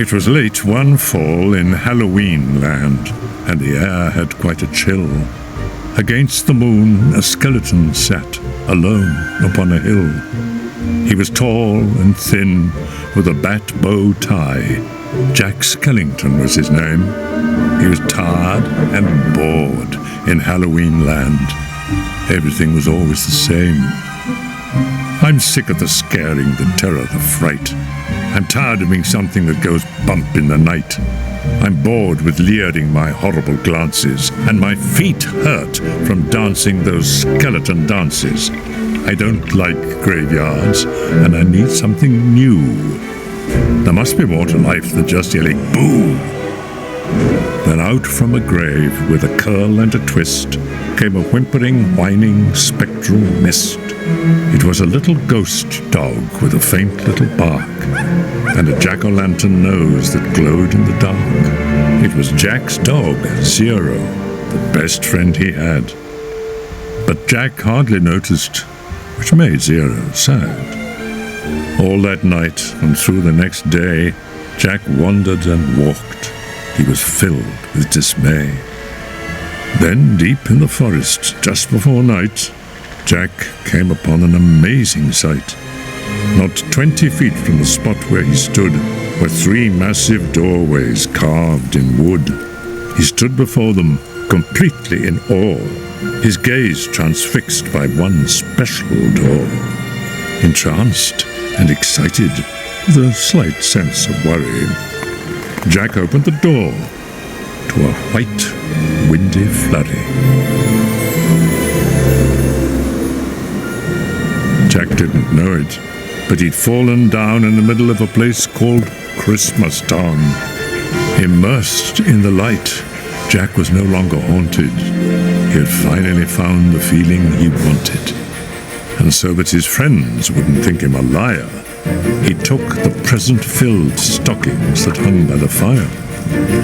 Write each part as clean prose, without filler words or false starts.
It was late one fall in Halloween land, and the air had quite a chill. Against the moon a skeleton sat, alone upon a hill. He was tall and thin, with a bat bow tie. Jack Skellington was his name. He was tired and bored in Halloween land. Everything was always the same. I'm sick of the scaring, the terror, the fright. I'm tired of being something that goes bump in the night. I'm bored with leering my horrible glances, and my feet hurt from dancing those skeleton dances. I don't like graveyards, and I need something new. There must be more to life than just yelling boo. Then out from a grave with a curl and a twist came a whimpering, whining, spectral mist. It was a little ghost dog with a faint little bark and a jack-o'-lantern nose that glowed in the dark. It was Jack's dog, Zero, the best friend he had. But Jack hardly noticed, which made Zero sad. All that night and through the next day, Jack wandered and walked. He was filled with dismay. Then, deep in the forest, just before night, Jack came upon an amazing sight. Not 20 feet from the spot where he stood were 3 massive doorways carved in wood. He stood before them, completely in awe, his gaze transfixed by one special door. Entranced and excited, with a slight sense of worry, Jack opened the door to a white, windy flurry. Jack didn't know it, but he'd fallen down in the middle of a place called Christmas Town. Immersed in the light, Jack was no longer haunted. He had finally found the feeling he wanted. And so that his friends wouldn't think him a liar, he took the present-filled stockings that hung by the fire.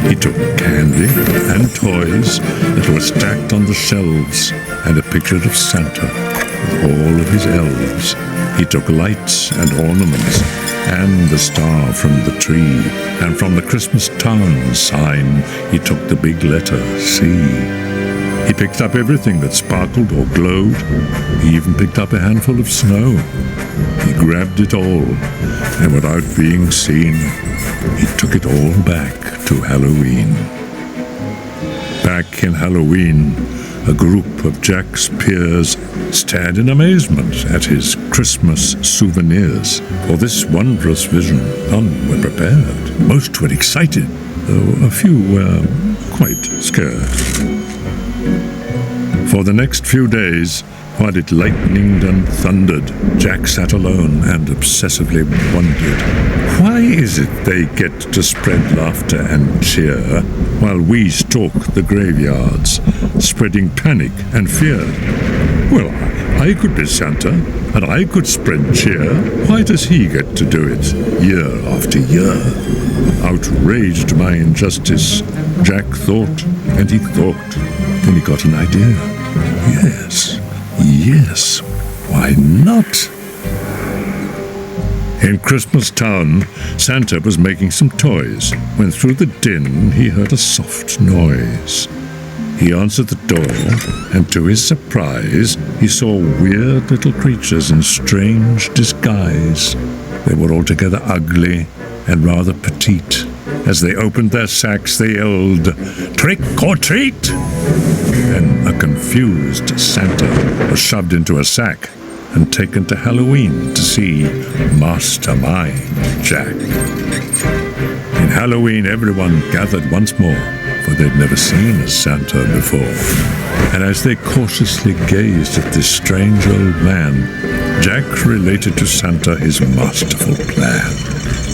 He took candy and toys that were stacked on the shelves and a picture of Santa with all of his elves. He took lights and ornaments and the star from the tree, and from the Christmas Town sign he took the big letter C. He picked up everything that sparkled or glowed. He even picked up a handful of snow. He grabbed it all, and without being seen, he took it all back to Halloween. Back in Halloween, a group of Jack's peers stared in amazement at his Christmas souvenirs. For this wondrous vision, none were prepared. Most were excited, though a few were quite scared. For the next few days, while it lightened and thundered, Jack sat alone and obsessively wondered, why is it they get to spread laughter and cheer while we stalk the graveyards, spreading panic and fear? Well, I could be Santa, and I could spread cheer. Why does he get to do it year after year? Outraged by injustice, Jack thought and he thought. Then he got an idea. Yes, why not? In Christmas Town, Santa was making some toys when through the din he heard a soft noise. He answered the door, and to his surprise, he saw weird little creatures in strange disguise. They were altogether ugly and rather petite. As they opened their sacks, they yelled, "Trick or treat!" Then a confused Santa was shoved into a sack and taken to Halloween to see Mastermind Jack. In Halloween, everyone gathered once more, for they'd never seen a Santa before. And as they cautiously gazed at this strange old man, Jack related to Santa his masterful plan.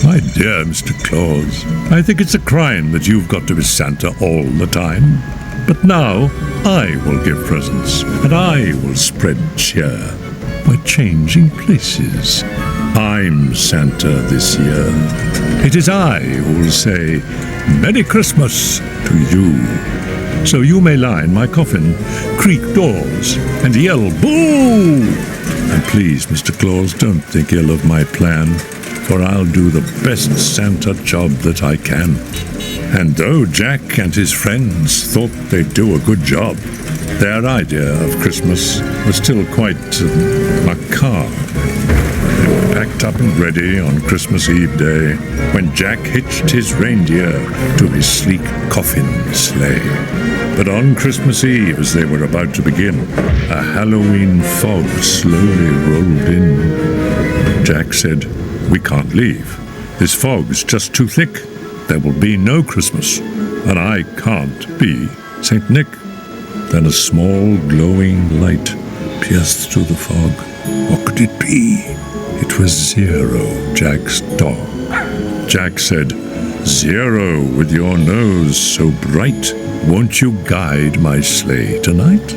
"My dear Mr. Claus, I think it's a crime that you've got to be Santa all the time. But now I will give presents, and I will spread cheer by changing places. I'm Santa this year. It is I who will say Merry Christmas to you. So you may lie in my coffin, creak doors, and yell boo! And please, Mr. Claus, don't think ill of my plan. for I'll do the best Santa job that I can." And though Jack and his friends thought they'd do a good job, their idea of Christmas was still quite macabre. They were packed up and ready on Christmas Eve day when Jack hitched his reindeer to his sleek coffin sleigh. But on Christmas Eve, as they were about to begin, a Halloween fog slowly rolled in. Jack said, "We can't leave. This fog's just too thick. There will be no Christmas, and I can't be St. Nick." Then a small glowing light pierced through the fog. What could it be? It was Zero, Jack's dog. Jack said, "Zero, with your nose so bright, won't you guide my sleigh tonight?"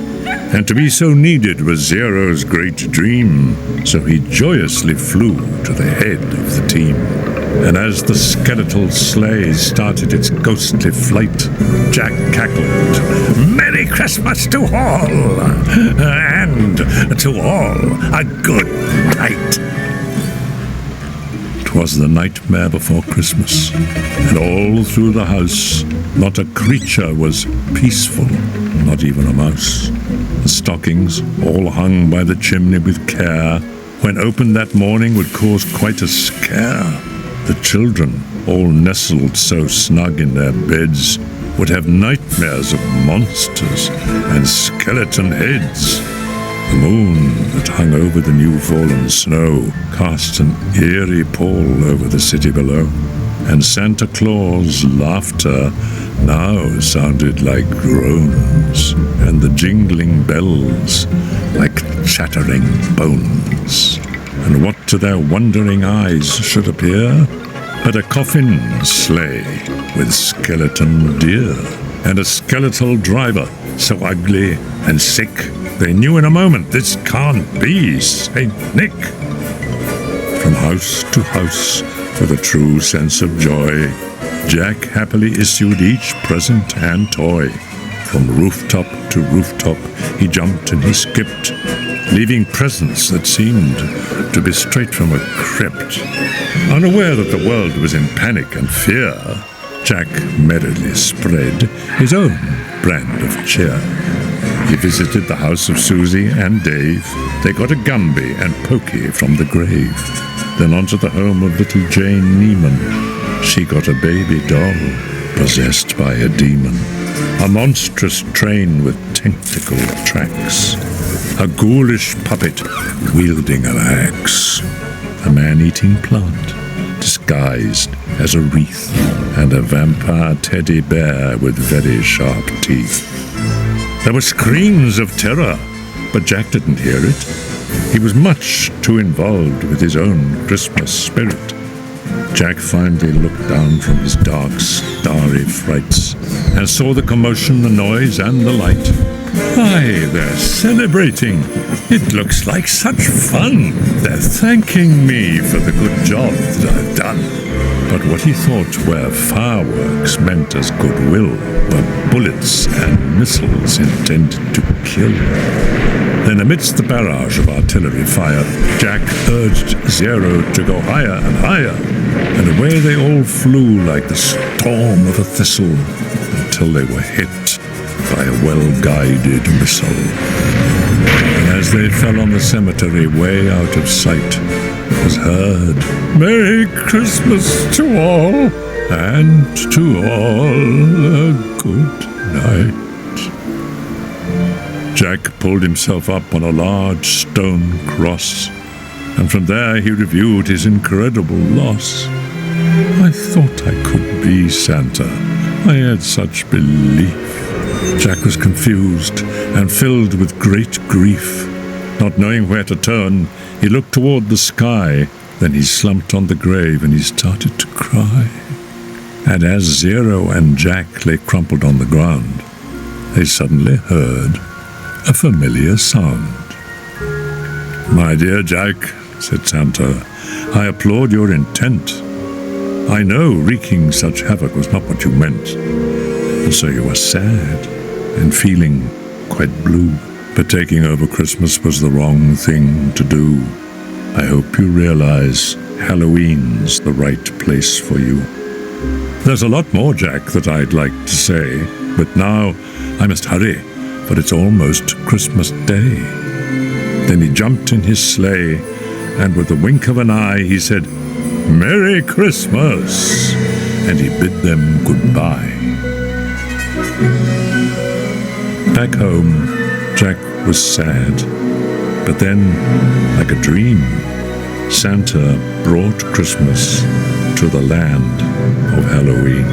And to be so needed was Zero's great dream, so he joyously flew to the head of the team. And as the skeletal sleigh started its ghostly flight, Jack cackled, "Merry Christmas to all, and to all a good night." 'Twas the nightmare before Christmas, and all through the house not a creature was peaceful, not even a mouse. The stockings, all hung by the chimney with care, when opened that morning would cause quite a scare. The children, all nestled so snug in their beds, would have nightmares of monsters and skeleton heads. The moon that hung over the new-fallen snow cast an eerie pall over the city below, and Santa Claus' laughter now sounded like groans, and the jingling bells like chattering bones. And what to their wondering eyes should appear but a coffin sleigh with skeleton deer, and a skeletal driver so ugly and sick they knew in a moment this can't be St. Nick. From house to house, with a true sense of joy, Jack happily issued each present and toy. From rooftop to rooftop he jumped and he skipped, leaving presents that seemed to be straight from a crypt. Unaware that the world was in panic and fear, Jack merrily spread his own brand of cheer. He visited the house of Susie and Dave. They got a Gumby and Pokey from the grave. Then onto the home of little Jane Neiman. She got a baby doll possessed by a demon. A monstrous train with tentacle tracks. A ghoulish puppet wielding an axe. A man-eating plant disguised as a wreath. And a vampire teddy bear with very sharp teeth. There were screams of terror, but Jack didn't hear it. He was much too involved with his own Christmas spirit. Jack finally looked down from his dark, starry frights and saw the commotion, the noise, and the light. Why, they're celebrating. It looks like such fun. They're thanking me for the good job that I've done. But what he thought were fireworks meant as goodwill were bullets and missiles intended to kill. Then amidst the barrage of artillery fire, Jack urged Zero to go higher and higher, and away they all flew like the storm of a thistle until they were hit by a well-guided missile. And as they fell on the cemetery way out of sight, was heard, "Merry Christmas to all, and to all a good night." Jack pulled himself up on a large stone cross, and from there he reviewed his incredible loss. I thought I could be Santa. I had such belief. Jack was confused and filled with great grief. Not knowing where to turn, he looked toward the sky. Then he slumped on the grave and he started to cry. And as Zero and Jack lay crumpled on the ground, they suddenly heard a familiar sound. "My dear Jack," said Santa, "I applaud your intent. I know wreaking such havoc was not what you meant, and so you are sad and feeling quite blue. But taking over Christmas was the wrong thing to do. I hope you realize Halloween's the right place for you. There's a lot more, Jack, that I'd like to say, but now I must hurry, for it's almost Christmas Day. Then he jumped in his sleigh, and with a wink of an eye he said, "Merry Christmas!" and he bid them goodbye. Back home, Jack was sad, but then, like a dream, Santa brought Christmas to the land of Halloween.